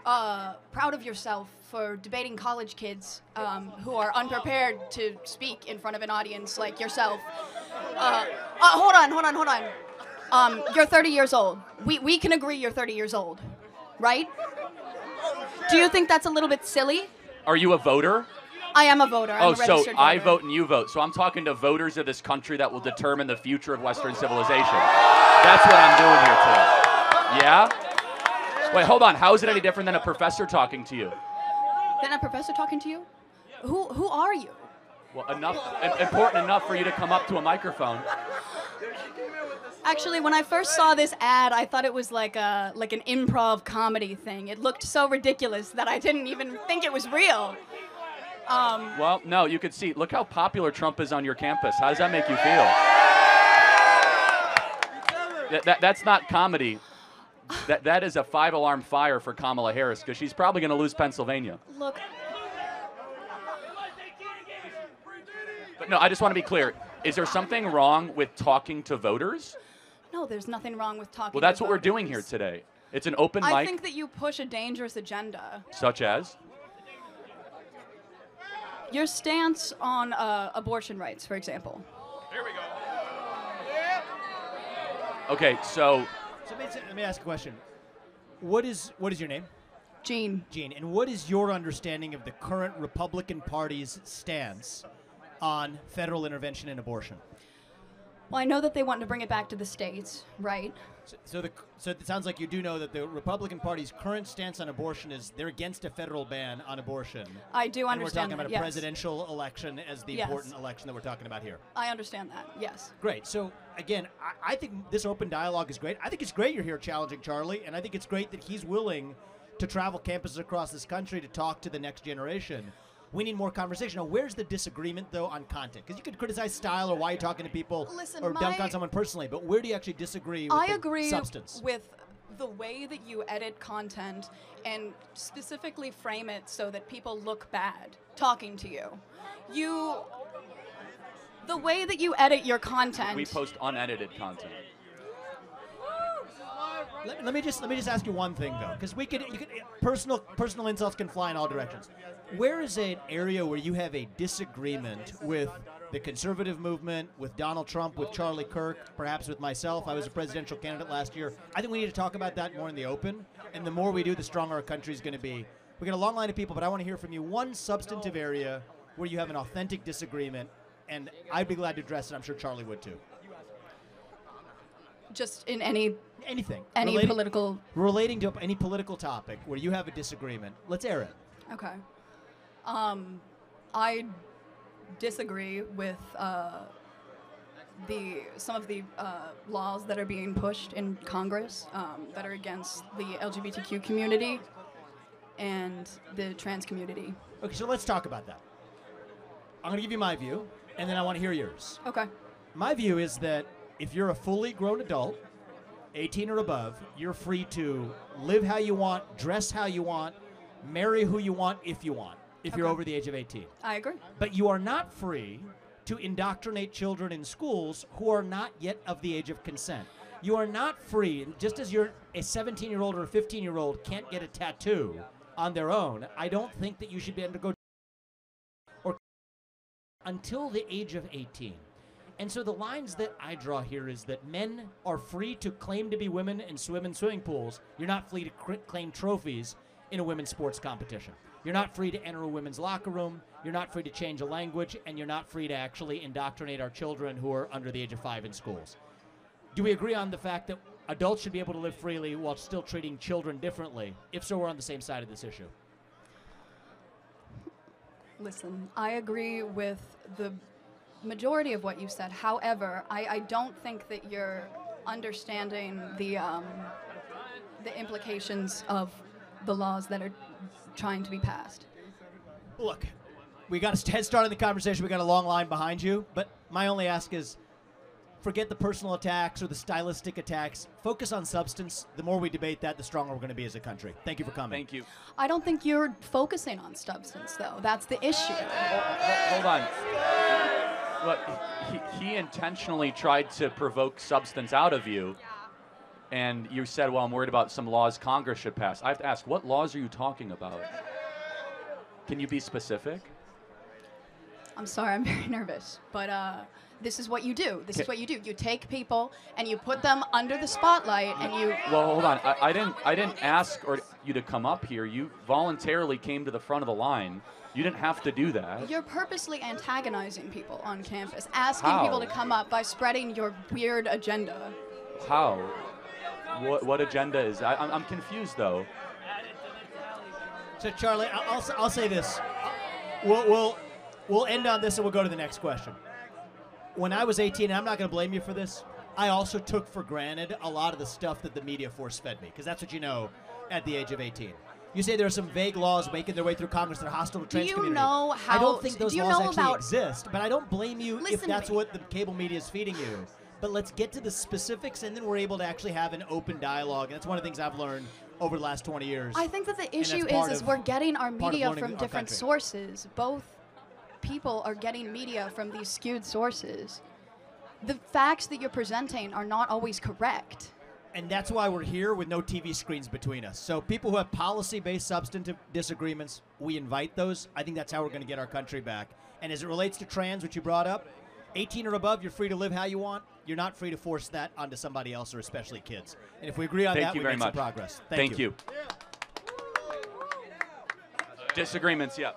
proud of yourself for debating college kids who are unprepared to speak in front of an audience like yourself. Hold on. You're 30 years old. We can agree you're 30 years old, right? Do you think that's a little bit silly? Are you a voter? I am a voter. I'm a registered so voter. I vote and you vote. So I'm talking to voters of this country that will determine the future of Western civilization. That's what I'm doing here today. Yeah? Wait, hold on. How is it any different than a professor talking to you? Than a professor talking to you? Who are you? Well, important enough for you to come up to a microphone. Actually, when I first saw this ad, I thought it was like an improv comedy thing. It looked so ridiculous that I didn't even think it was real. Well, no, you could see. Look how popular Trump is on your campus. How does that make you feel? That's not comedy. That is a 5-alarm fire for Kamala Harris because she's probably going to lose Pennsylvania. Look. But no, I just want to be clear. Is there something wrong with talking to voters? No, there's nothing wrong with talking to voters. Well, that's what we're doing here today. It's an open mic. I think that you push a dangerous agenda. Such as? Your stance on abortion rights, for example. Here we go. Okay, so let me ask a question. What is your name? Jean. Jean. And what is your understanding of the current Republican Party's stance on federal intervention in abortion? Well, I know that they want to bring it back to the states, right? So it sounds like you do know that the Republican Party's current stance on abortion is they're against a federal ban on abortion. I do understand that, and we're talking about a yes. presidential election as the important election that we're talking about here. I understand that, yes. Great. So, again, I think this open dialogue is great. I think it's great you're here challenging Charlie, and I think it's great that he's willing to travel campuses across this country to talk to the next generation. We need more conversation. Now, where's the disagreement, though, on content? Because you could criticize style or why you're talking to people or dunk on someone personally, but where do you actually disagree with the substance? With the way that you edit content and specifically frame it so that people look bad talking to you. The way that you edit your content. we post unedited content. Let me just ask you one thing though, because personal insults can fly in all directions. Where is an area where you have a disagreement with the conservative movement, with Donald Trump, with Charlie Kirk, perhaps with myself? I was a presidential candidate last year. I think we need to talk about that more in the open, and the more we do, the stronger our country is going to be. We got a long line of people, but I want to hear from you one substantive area where you have an authentic disagreement, and I'd be glad to address it. I'm sure Charlie would too. Just in anything. Political. Relating to any political topic where you have a disagreement. Let's air it. Okay. I disagree with some of the laws that are being pushed in Congress that are against the LGBTQ community and the trans community. Okay, so let's talk about that. I'm going to give you my view, and then I want to hear yours. Okay. My view is that if you're a fully grown adult, 18 or above, you're free to live how you want, dress how you want, marry who you want if you want, if you're over the age of 18. I agree. But you are not free to indoctrinate children in schools who are not yet of the age of consent. You are not free, just as you're a 17-year-old or a 15-year-old can't get a tattoo on their own, I don't think that you should be able to go or until the age of 18. And so the lines that I draw here is that men are free to claim to be women and swim in swimming pools. You're not free to claim trophies in a women's sports competition. You're not free to enter a women's locker room. You're not free to change a language. And you're not free to actually indoctrinate our children who are under the age of 5 in schools. Do we agree on the fact that adults should be able to live freely while still treating children differently? If so, we're on the same side of this issue. Listen, I agree with the majority of what you said. However, I don't think that you're understanding the implications of the laws that are trying to be passed. Look, we got a head start in the conversation. We got a long line behind you. But my only ask is, forget the personal attacks or the stylistic attacks. Focus on substance. The more we debate that, the stronger we're going to be as a country. Thank you for coming. Thank you. I don't think you're focusing on substance, though. That's the issue. Hold on. Look, he intentionally tried to provoke substance out of you. and you said, well, I'm worried about some laws Congress should pass. I have to ask, what laws are you talking about? Can you be specific? I'm sorry, I'm very nervous, but this is what you do. This is what you do. You take people and you put them under the spotlight, and you. Well, hold on. I didn't ask you to come up here. You voluntarily came to the front of the line. You didn't have to do that. You're purposely antagonizing people on campus, asking How? people to come up by spreading your weird agenda. How? What agenda is that? I'm confused though. So Charlie, I'll say this. We'll end on this and we'll go to the next question. When I was 18, and I'm not going to blame you for this, I also took for granted a lot of the stuff that the media force-fed me, because that's what you know at the age of 18. You say there are some vague laws making their way through Congress that are hostile to trans community. Know how? I don't think those do you laws know actually about, exist, but I don't blame you Listen if to that's me. what the cable media is feeding you. But let's get to the specifics, and then we're able to actually have an open dialogue. And that's one of the things I've learned over the last 20 years. I think that the issue part is of- we're getting our part of media learning from our different country. sources. Both people are getting media from these skewed sources. The facts that you're presenting are not always correct. And that's why we're here with no TV screens between us. So people who have policy-based substantive disagreements, we invite those. I think that's how we're going to get our country back. And as it relates to trans, which you brought up, 18 or above, you're free to live how you want. You're not free to force that onto somebody else, or especially kids. And if we agree on Thank that, you we very make some much. progress. Thank you. Disagreements, yeah.